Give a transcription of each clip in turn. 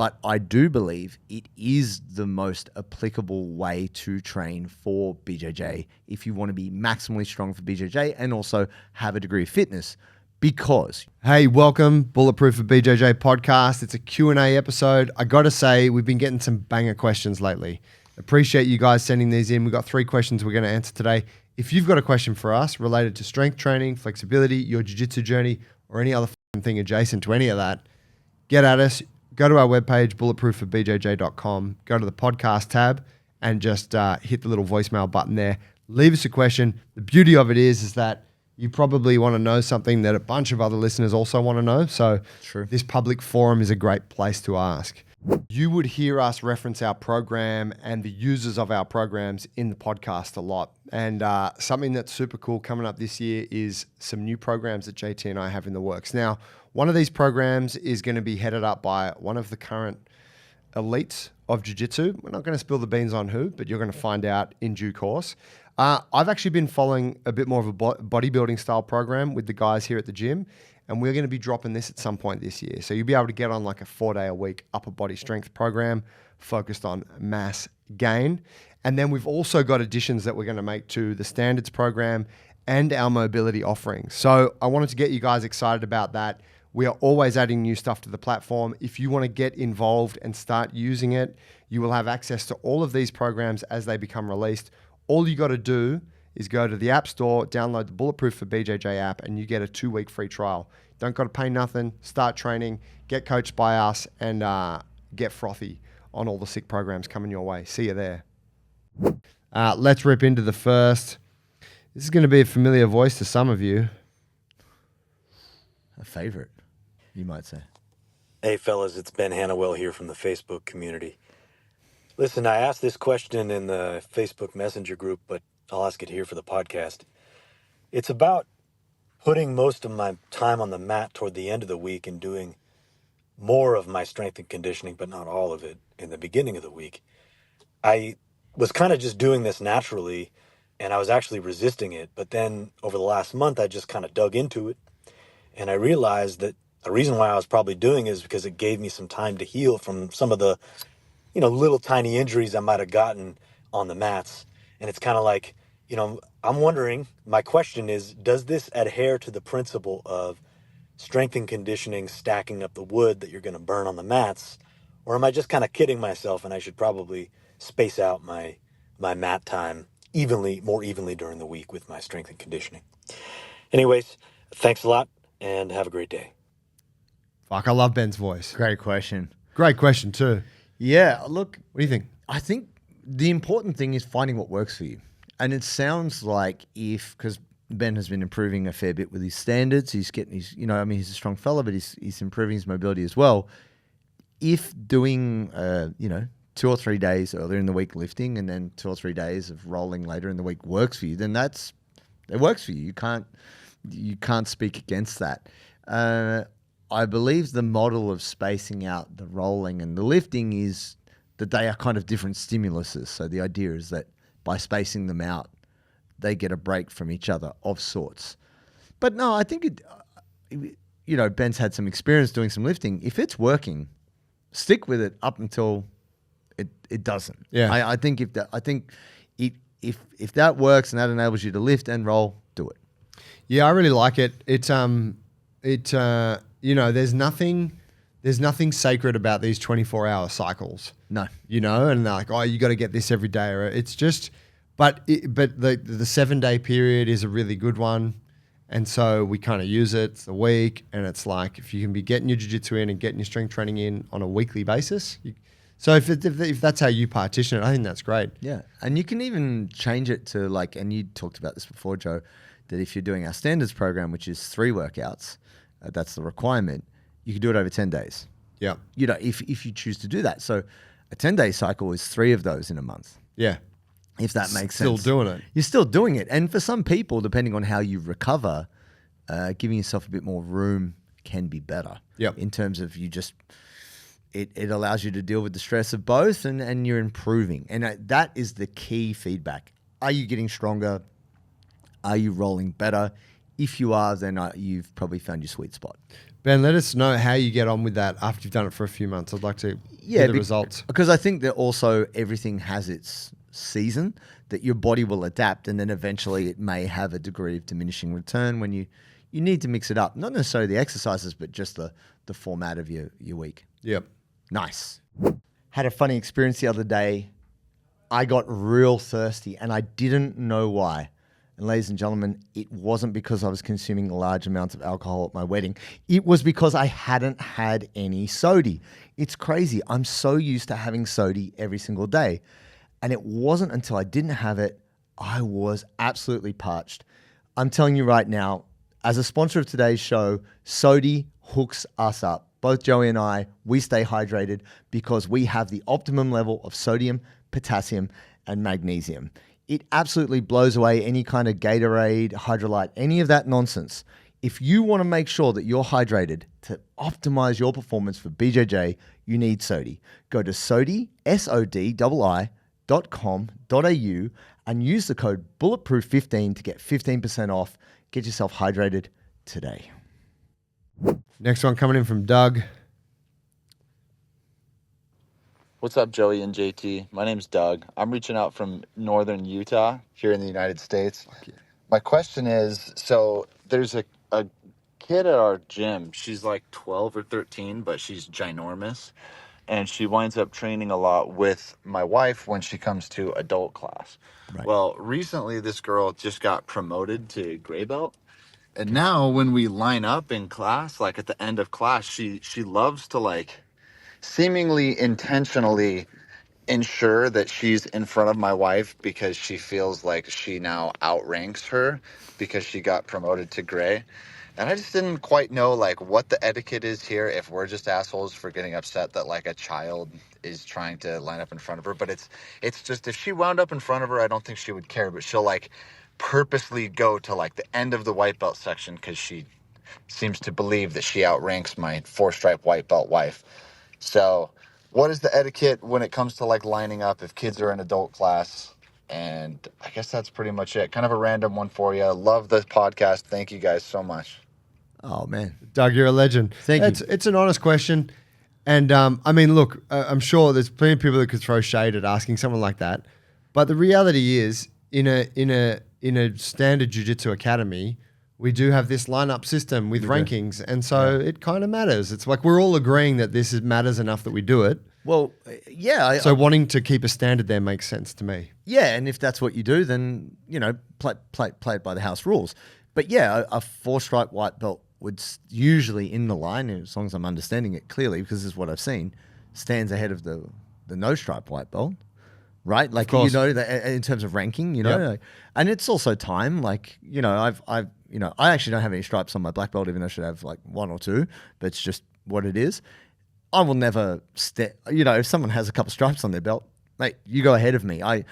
But I do believe it is the most applicable way to train for BJJ if you want to be maximally strong for BJJ and also have a degree of fitness. Because, hey, welcome, Bulletproof for BJJ podcast. It's a Q&A episode. I got to say, we've been getting some banger questions lately. Appreciate you guys sending these in. We've got 3 questions we're going to answer today. If you've got a question for us related to strength training, flexibility, your jiu-jitsu journey, or any other thing adjacent to any of that, get at us. Go to our webpage, bulletproofforbjj.com. Go to the podcast tab and just hit the little voicemail button there. Leave us a question. The beauty of it is that you probably want to know something that a bunch of other listeners also want to know. So True. This public forum is a great place to ask. You would hear us reference our program and the users of our programs in the podcast a lot. And something that's super cool coming up this year is some new programs that JT and I have in the works. Now, one of these programs is going to be headed up by one of the current elites of jiu-jitsu. We're not going to spill the beans on who, but you're going to find out in due course. I've actually been following a bit more of a bodybuilding style program with the guys here at the gym, and we're going to be dropping this at some point this year. So you'll be able to get on like a 4-day-a-week upper body strength program focused on mass gain. And then we've also got additions that we're going to make to the standards program and our mobility offerings. So I wanted to get you guys excited about that. We are always adding new stuff to the platform. If you want to get involved and start using it, you will have access to all of these programs as they become released. All you got to do is go to the App Store, download the Bulletproof for BJJ app, and you get a 2-week free trial. Don't got to pay nothing. Start training, get coached by us, and get frothy on all the sick programs coming your way. See you there. Let's rip into the first. This is going to be a familiar voice to some of you. a favorite, you might say. Hey fellas, it's Ben Hannawell here from the Facebook community. Listen, I asked this question in the Facebook Messenger group, but I'll ask it here for the podcast. It's about putting most of my time on the mat toward the end of the week and doing more of my strength and conditioning, but not all of it, in the beginning of the week. I was kind of just doing this naturally, and I was actually resisting it. But then over the last month, I just kind of dug into it, and I realized that the reason why I was probably doing it is because it gave me some time to heal from some of the little tiny injuries I might have gotten on the mats. And it's kind of like, I'm wondering, my question is, does this adhere to the principle of strength and conditioning stacking up the wood that you're going to burn on the mats? Or am I just kind of kidding myself and I should probably space out my mat time more evenly during the week with my strength and conditioning? Anyways, thanks a lot and have a great day. Fuck, I love Ben's voice. Great question. Great question too. Yeah, look, What do you think? I think the important thing is finding what works for you. And it sounds like because Ben has been improving a fair bit with his standards, he's getting he's a strong fella, but he's improving his mobility as well. If doing, 2 or 3 days earlier in the week lifting and then 2 or 3 days of rolling later in the week works for you, then it works for you. You can't speak against that. I believe the model of spacing out the rolling and the lifting is that they are kind of different stimuluses. So the idea is that by spacing them out, they get a break from each other of sorts. But no, I think Ben's had some experience doing some lifting. If it's working, stick with it up until it doesn't. Yeah. I think if that works and that enables you to lift and roll, do it. Yeah, I really like it. There's nothing sacred about these 24-hour cycles. No. And they're like, oh, you got to get this every day. Or it's just, but the 7-day period is a really good one. And so we kind of use it. It's a week. And it's like, if you can be getting your jiu-jitsu in and getting your strength training in on a weekly basis. So if that's how you partition it, I think that's great. Yeah. And you can even change it to and you talked about this before, Joe, that if you're doing our standards program, which is 3 workouts, that's the requirement, you can do it over 10 days. Yeah. If you choose to do that. So a 10-day cycle is 3 of those in a month. Yeah. If that makes Still sense. doing it. You're still doing it. And for some people, depending on how you recover, giving yourself a bit more room can be better. Yep. In terms of it allows you to deal with the stress of both and you're improving. And that is the key feedback. Are you getting stronger? Are you rolling better? If you are, then you've probably found your sweet spot. Ben, let us know how you get on with that after you've done it for a few months. I'd like to hear the results. Because I think that also everything has its season that your body will adapt, and then eventually it may have a degree of diminishing return when you need to mix it up. Not necessarily the exercises, but just the format of your week. Yep. Nice. Had a funny experience the other day. I got real thirsty and I didn't know why. And ladies and gentlemen, it wasn't because I was consuming large amounts of alcohol at my wedding. It was because I hadn't had any sody. It's crazy. I'm so used to having sody every single day. And it wasn't until I didn't have it, I was absolutely parched. I'm telling you right now, as a sponsor of today's show, sody hooks us up. Both Joey and I, we stay hydrated because we have the optimum level of sodium, potassium, and magnesium. It absolutely blows away any kind of Gatorade, Hydrolyte, any of that nonsense. If you want to make sure that you're hydrated to optimize your performance for BJJ, you need Sodi. Go to Sodi, SODII.com.au and use the code Bulletproof15 to get 15% off. Get yourself hydrated today. Next one coming in from Doug. What's up, Joey and JT? My name's Doug. I'm reaching out from northern Utah here in the United States. My question is, so there's a kid at our gym. She's like 12 or 13, but she's ginormous. And she winds up training a lot with my wife when she comes to adult class. Right. Well, recently this girl just got promoted to gray belt. And now when we line up in class, like at the end of class, she loves to like seemingly intentionally ensure that she's in front of my wife because she feels like she now outranks her because she got promoted to gray. And I just didn't quite know like what the etiquette is here, if we're just assholes for getting upset that like a child is trying to line up in front of her. But it's just, if she wound up in front of her, I don't think she would care, but she'll like purposely go to like the end of the white belt section because she seems to believe that she outranks my 4-stripe white belt wife. So what is the etiquette when it comes to like lining up if kids are in adult class? And I guess that's pretty much it. Kind of a random one for you. Love the podcast. Thank you guys so much. Oh, man. Doug, you're a legend. Thank you. It's an honest question. And I mean, look, I'm sure there's plenty of people that could throw shade at asking someone like that. But the reality is, in a standard jiu-jitsu academy, we do have this lineup system with rankings, and so it kind of matters. It's like we're all agreeing that this matters enough that we do it. Well, yeah. So wanting to keep a standard there makes sense to me. Yeah, and if that's what you do, then, you know, play it by the house rules. But yeah, a 4-stripe white belt would usually in the line, as long as I'm understanding it clearly, because this is what I've seen, stands ahead of the no-stripe white belt. Right, like you know, in terms of ranking, you know, and it's also time. Like, you know, I actually don't have any stripes on my black belt, even though I should have like 1 or 2. But it's just what it is. I will never you know, if someone has a couple stripes on their belt, mate, you go ahead of me. I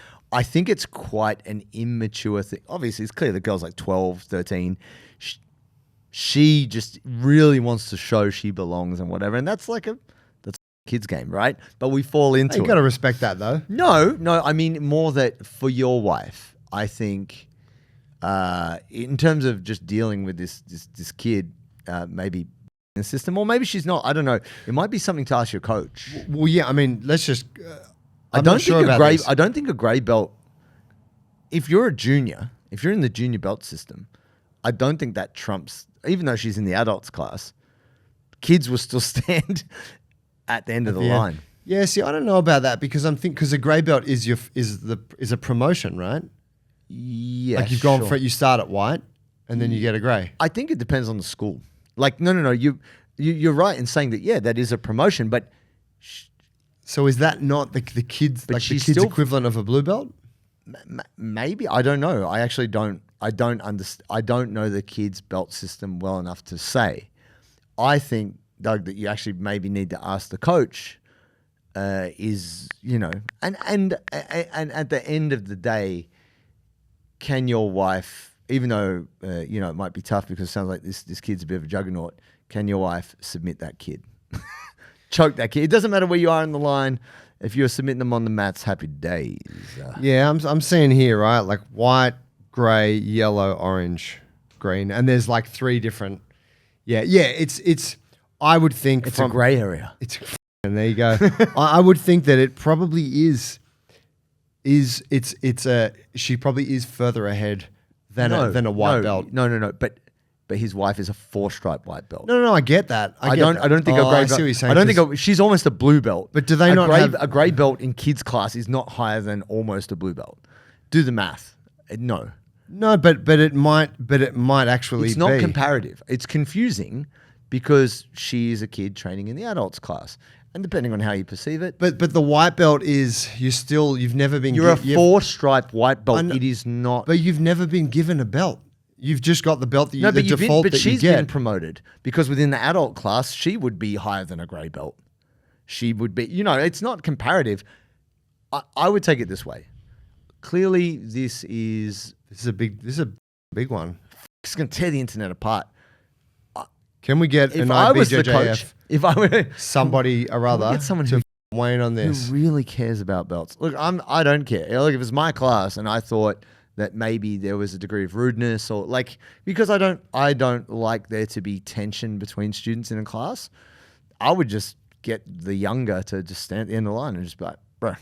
think it's quite an immature thing. Obviously, it's clear the girl's like 12, 13. She just really wants to show she belongs and whatever, and that's like a kids game, right? But we fall into it. You got to respect that, though. No, I mean more that for your wife, I think, in terms of just dealing with this kid, maybe in the system, or maybe she's not. I don't know. It might be something to ask your coach. Well, yeah. I mean, let's just. I don't think a grey belt. If you're a junior, if you're in the junior belt system, I don't think that trumps. Even though she's in the adults class, kids will still stand at the end of the line. Yeah, see, I don't know about that because because a grey belt is a promotion, right? Yeah, like you've gone for it, you start at white and then you get a grey. I think it depends on the school. Like, no, you're right in saying that. Yeah, that is a promotion, but so is that not the kids? But like she's the kids' still equivalent of a blue belt? Maybe, I don't know. I actually don't. I don't understand. I don't know the kids' belt system well enough to say. I think, Doug, that you actually maybe need to ask the coach. Is, you know, and at the end of the day, can your wife, even though you know it might be tough because it sounds like this kid's a bit of a juggernaut, can your wife submit that kid, choke that kid? It doesn't matter where you are in the line. If you're submitting them on the mats, happy days. Yeah, I'm seeing here, right, like white, grey, yellow, orange, green, and there's like 3 different. Yeah, it's I would think It's a grey area. And there you go. I would think that it probably is she probably is further ahead than a white belt. No. But his wife is a 4-stripe white belt. No, I get that. I don't think a grey belt. I see what you're saying. I don't think she's almost a blue belt. But do they not have a grey belt in kids class is not higher than almost a blue belt? Do the math. No. No, but it might actually It's not be. comparative. It's confusing because she is a kid training in the adults class. And depending on how you perceive it. But the white belt is you've never been You're a 4-stripe white belt. know, It is not. But you've never been given a belt. You've just got the belt that you No, but default that she's you get. been promoted because within the adult class, she would be higher than a grey belt. She would be, it's not comparative. I would take it this way. Clearly, this is a big one. It's going to tear the internet apart. Can we get If an I was the BJJ coach, App, if I were somebody or other get someone to weigh in on this? who really cares about belts. Look, I don't care. Look, if it's my class and I thought that maybe there was a degree of rudeness or because I don't like there to be tension between students in a class, I would just get the younger to just stand at the end of the line and just be like, bro,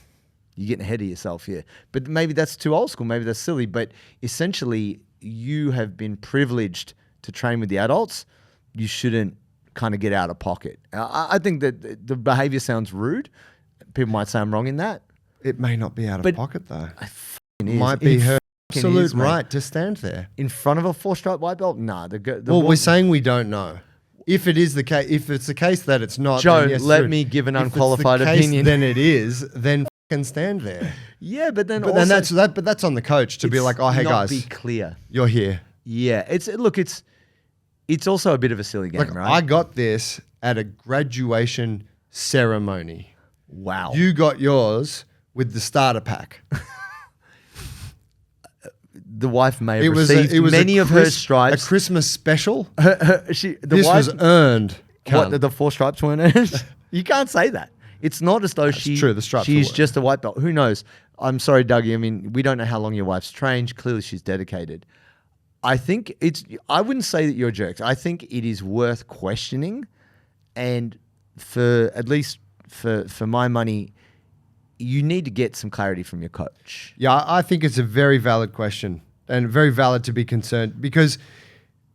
you're getting ahead of yourself here. But maybe that's too old school. Maybe that's silly. But essentially, you have been privileged to train with the adults. You shouldn't kind of get out of pocket. I think that the behavior sounds rude. People might say I'm wrong in that. It may not be out of pocket though. It might be her absolute right to stand there in front of a 4-stripe white belt. Nah, we're saying we don't know. If it is the case, if it's the case that it's not, Joe, then yes, let me give an unqualified opinion. Then it is. Then can stand there. Yeah, but then that's on the coach to be like, oh, hey guys, be clear. You're here. Yeah, it's also a bit of a silly game, right? I got this at a graduation ceremony. Wow. You got yours with the starter pack. The wife may have received many of her stripes. A Christmas special. This was earned. What, the 4 stripes weren't earned? You can't say that. It's not as though she's just a white belt. Who knows? I'm sorry, Dougie. I mean, we don't know how long your wife's trained. Clearly, she's dedicated. I think I wouldn't say that you're jerks. I think it is worth questioning. And at least for my money, you need to get some clarity from your coach. Yeah, I think it's a very valid question and very valid to be concerned because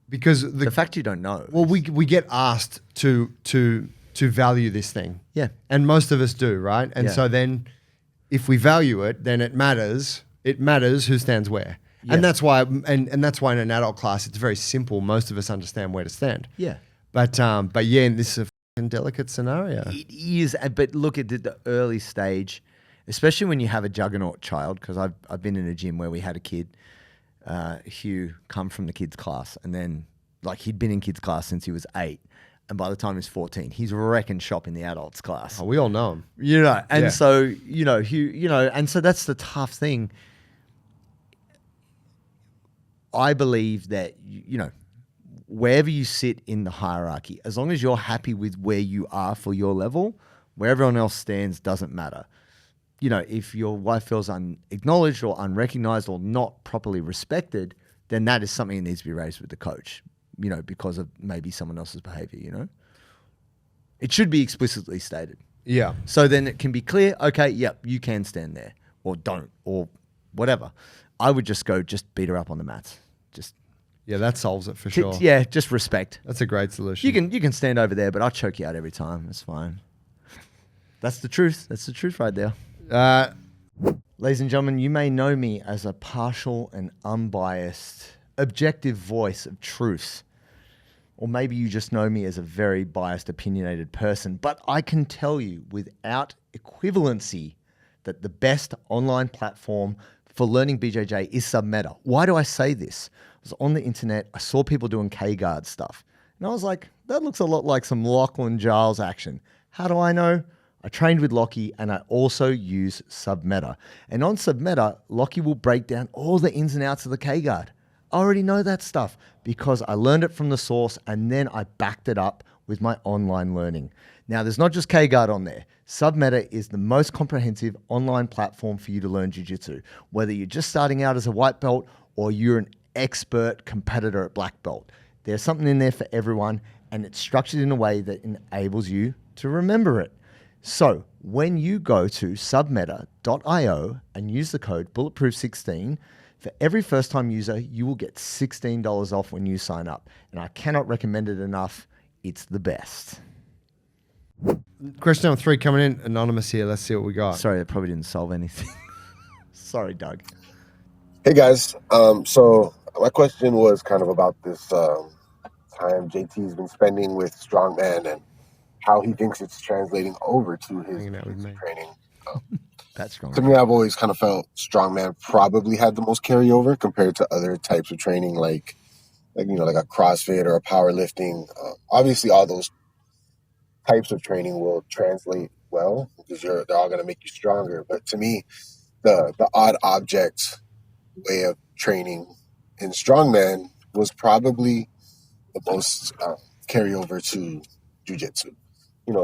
the fact you don't know. Well, we get asked to value this thing. Yeah. And most of us do, right? And so then if we value it, then it matters. It matters who stands where. Yeah. And that's why and that's why in an adult class it's very simple. Most of us understand where to stand. Yeah. But yeah, and this is a delicate scenario. It is, but look at the early stage, especially when you have a juggernaut child, because I've been in a gym where we had a kid, Hugh, come from the kids class, and then he'd been in kids class since he was 8. And by the time he's 14, he's wrecking shop in the adults class. Oh, we all know him. And so, Hugh, and so that's the tough thing. I believe that, wherever you sit in the hierarchy, as long as you're happy with where you are for your level, where everyone else stands doesn't matter. If your wife feels unacknowledged or unrecognized or not properly respected, then that is something that needs to be raised with the coach, because of maybe someone else's behavior, It should be explicitly stated. Yeah. So then it can be clear, okay, yep, you can stand there or don't or whatever. I would just beat her up on the mats. Yeah, that solves it for sure. Yeah, just respect. That's a great solution. You can stand over there, but I'll choke you out every time. It's fine. That's the truth. That's the truth right there. Ladies and gentlemen, you may know me as a partial and unbiased, objective voice of truth. Or maybe you just know me as a very biased, opinionated person. But I can tell you without equivalency that the best online platform for learning BJJ is Submeta. Why do I say this? I was on the internet. I saw people doing K-guard stuff. And I was like, that looks a lot like some Lachlan Giles action. How do I know? I trained with Lockie and I also use Submeta. And on Submeta, Lockie will break down all the ins and outs of the K-guard. I already know that stuff because I learned it from the source and then I backed it up with my online learning. Now, there's not just K-guard on there. Submeta is the most comprehensive online platform for you to learn jiu-jitsu, whether you're just starting out as a white belt or you're an expert competitor at black belt. There's something in there for everyone, and it's structured in a way that enables you to remember it. So when you go to submeta.io and use the code Bulletproof16, for every first-time user, you will get $16 off when you sign up. And I cannot recommend it enough. It's the best. Question number 3 coming in. Anonymous here. Let's see what we got. Sorry, that probably didn't solve anything. Sorry, Doug. Hey guys, so my question was kind of about this time JT's been spending with Strongman and how he thinks it's translating over to his Hanging out with jiu-jitsu me. training. That's strong. To me, I've always kind of felt Strongman probably had the most carryover compared to other types of training, like a CrossFit or a powerlifting. Obviously, all those types of training will translate well because they're all going to make you stronger. But to me, the odd object way of training in Strongman was probably the most carryover to jiu-jitsu.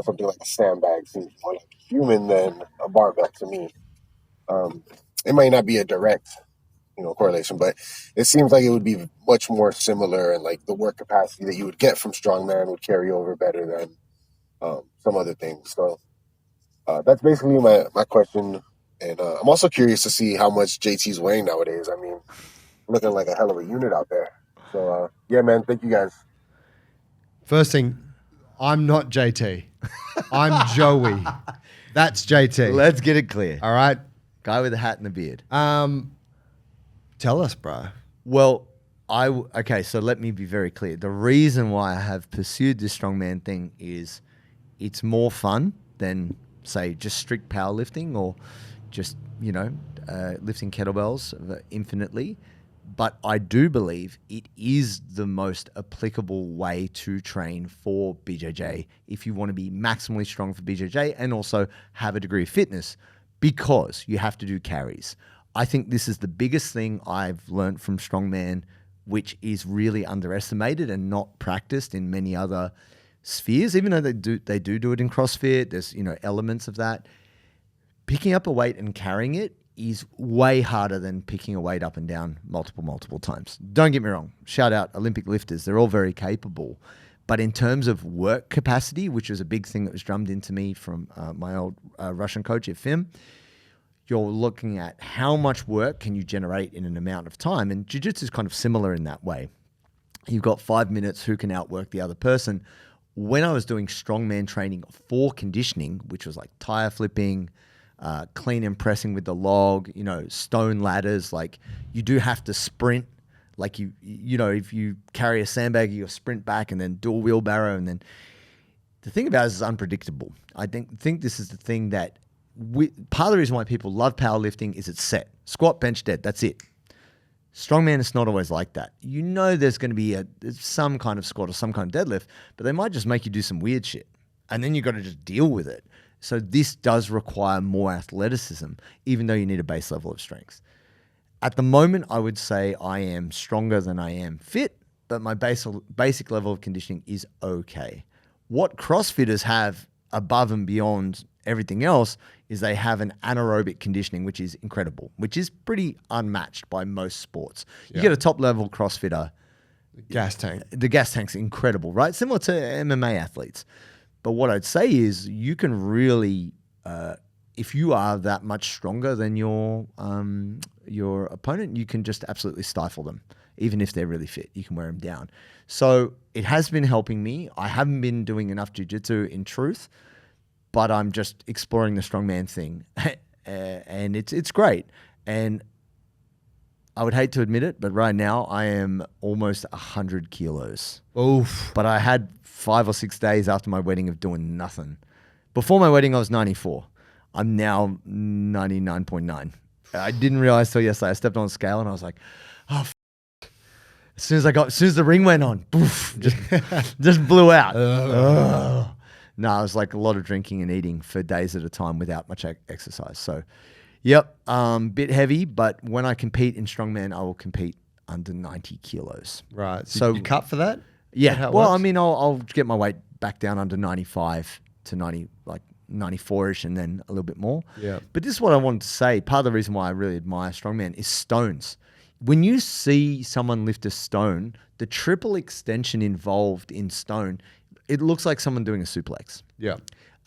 Something like a sandbag seems more like human than a barbell to me. It might not be a direct, correlation, but it seems like it would be much more similar, and like the work capacity that you would get from Strongman would carry over better than some other things. So that's basically my question. And I'm also curious to see how much JT's weighing nowadays. I mean, looking like a hell of a unit out there. So yeah, man, thank you guys. First thing, I'm not JT. I'm Joey. That's JT. Let's get it clear. All right. Guy with a hat and a beard. Tell us, bro. Well, okay, so let me be very clear. The reason why I have pursued this strongman thing is it's more fun than, say, just strict powerlifting or just, lifting kettlebells infinitely. But I do believe it is the most applicable way to train for BJJ if you want to be maximally strong for BJJ and also have a degree of fitness, because you have to do carries. I think this is the biggest thing I've learned from Strongman, which is really underestimated and not practiced in many other spheres, even though they do it in CrossFit. There's, elements of that. Picking up a weight and carrying it is way harder than picking a weight up and down multiple times. Don't get me wrong. Shout out Olympic lifters. They're all very capable. But in terms of work capacity, which was a big thing that was drummed into me from my old Russian coach at FIM, you're looking at how much work can you generate in an amount of time. And jiu-jitsu is kind of similar in that way. You've got 5 minutes, who can outwork the other person. When I was doing strongman training for conditioning, which was like tire flipping, clean and pressing with the log, stone ladders, like you do have to sprint. Like if you carry a sandbag, you sprint back and then do a wheelbarrow. And then the thing about it is unpredictable. I think this is the thing that part of the reason why people love powerlifting is it's set. Squat, bench, dead. That's it. Strongman is not always like that. There's going to be some kind of squat or some kind of deadlift, but they might just make you do some weird shit. And then you got to just deal with it. So this does require more athleticism, even though you need a base level of strength. At the moment, I would say I am stronger than I am fit, but my basic level of conditioning is okay. What CrossFitters have above and beyond everything else is they have an anaerobic conditioning, which is incredible, which is pretty unmatched by most sports. You get a top-level CrossFitter. Gas tank. The gas tank's incredible, right? Similar to MMA athletes. But what I'd say is you can really, if you are that much stronger than your opponent, you can just absolutely stifle them. Even if they're really fit, you can wear them down. So it has been helping me. I haven't been doing enough jiu-jitsu in truth, but I'm just exploring the strongman thing. And it's great. And I would hate to admit it, but right now I am almost 100 kilos. Oof. But I had 5 or 6 days after my wedding of doing nothing. Before my wedding, I was 94. I'm now 99.9. I didn't realize till yesterday. I stepped on a scale and I was like, oh, as soon as the ring went on, poof, just blew out. No, it was like a lot of drinking and eating for days at a time without much exercise. So, yep, bit heavy, but when I compete in strongman, I will compete under 90 kilos. Right. So you cut for that? Yeah. Well, I mean, I'll get my weight back down under 95 to 90, like 94-ish, and then a little bit more. Yeah. But this is what I wanted to say. Part of the reason why I really admire strongman is stones. When you see someone lift a stone, the triple extension involved in stone it looks like someone doing a suplex. Yeah.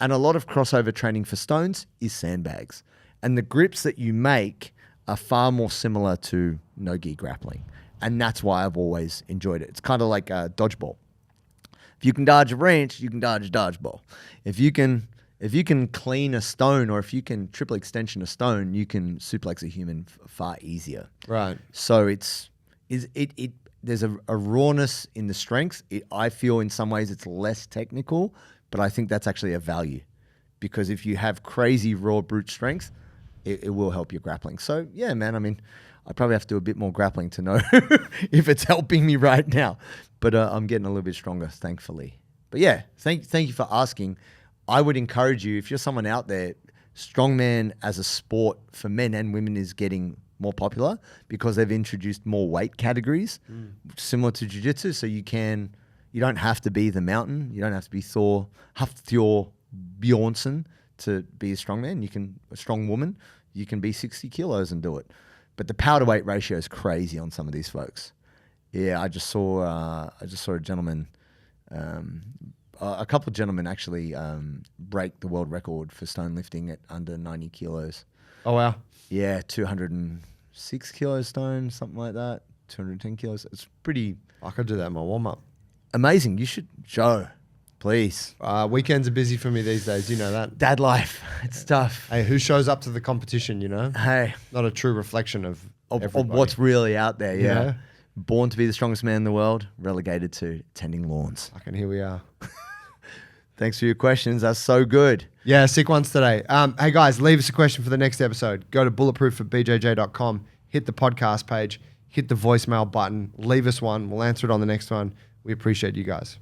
And a lot of crossover training for stones is sandbags. And the grips that you make are far more similar to no-gi grappling. And that's why I've always enjoyed it. It's kind of like a dodgeball. If you can dodge a wrench, you can dodge a dodgeball. If you can clean a stone, or if you can triple extension a stone, you can suplex a human far easier. Right. So there's a rawness in the strength. I feel in some ways it's less technical, but I think that's actually a value, because if you have crazy raw brute strength, it will help your grappling. So yeah, man, I mean, I probably have to do a bit more grappling to know if it's helping me right now, but I'm getting a little bit stronger, thankfully. But yeah, thank you for asking. I would encourage you, if you're someone out there, strongman as a sport for men and women is getting more popular because they've introduced more weight categories, similar to jiu-jitsu. So you don't have to be the mountain. You don't have to be Hafthor Bjornsson to be a strongman. A strong woman, you can be 60 kilos and do it. But the power to weight ratio is crazy on some of these folks. Yeah, I just saw a gentleman, a couple of gentlemen actually break the world record for stone lifting at under 90 kilos. Oh, wow. Yeah, 206 kilos stone, something like that. 210 kilos. It's pretty I could do that in my warm-up. amazing. You should, Joe, please. Weekends are busy for me these days. You know that. Dad life, it's tough. Hey, who shows up to the competition, you know? Hey, Not a true reflection of everybody. what's really out there, yeah. Yeah. Born to be the strongest man in the world, relegated to tending lawns. Fucking here we are. Thanks for your questions. That's so good. Yeah, sick ones today. Hey, guys, leave us a question for the next episode. Go to bulletproof@bjj.com, hit the podcast page, hit the voicemail button, leave us one. We'll answer it on the next one. We appreciate you guys.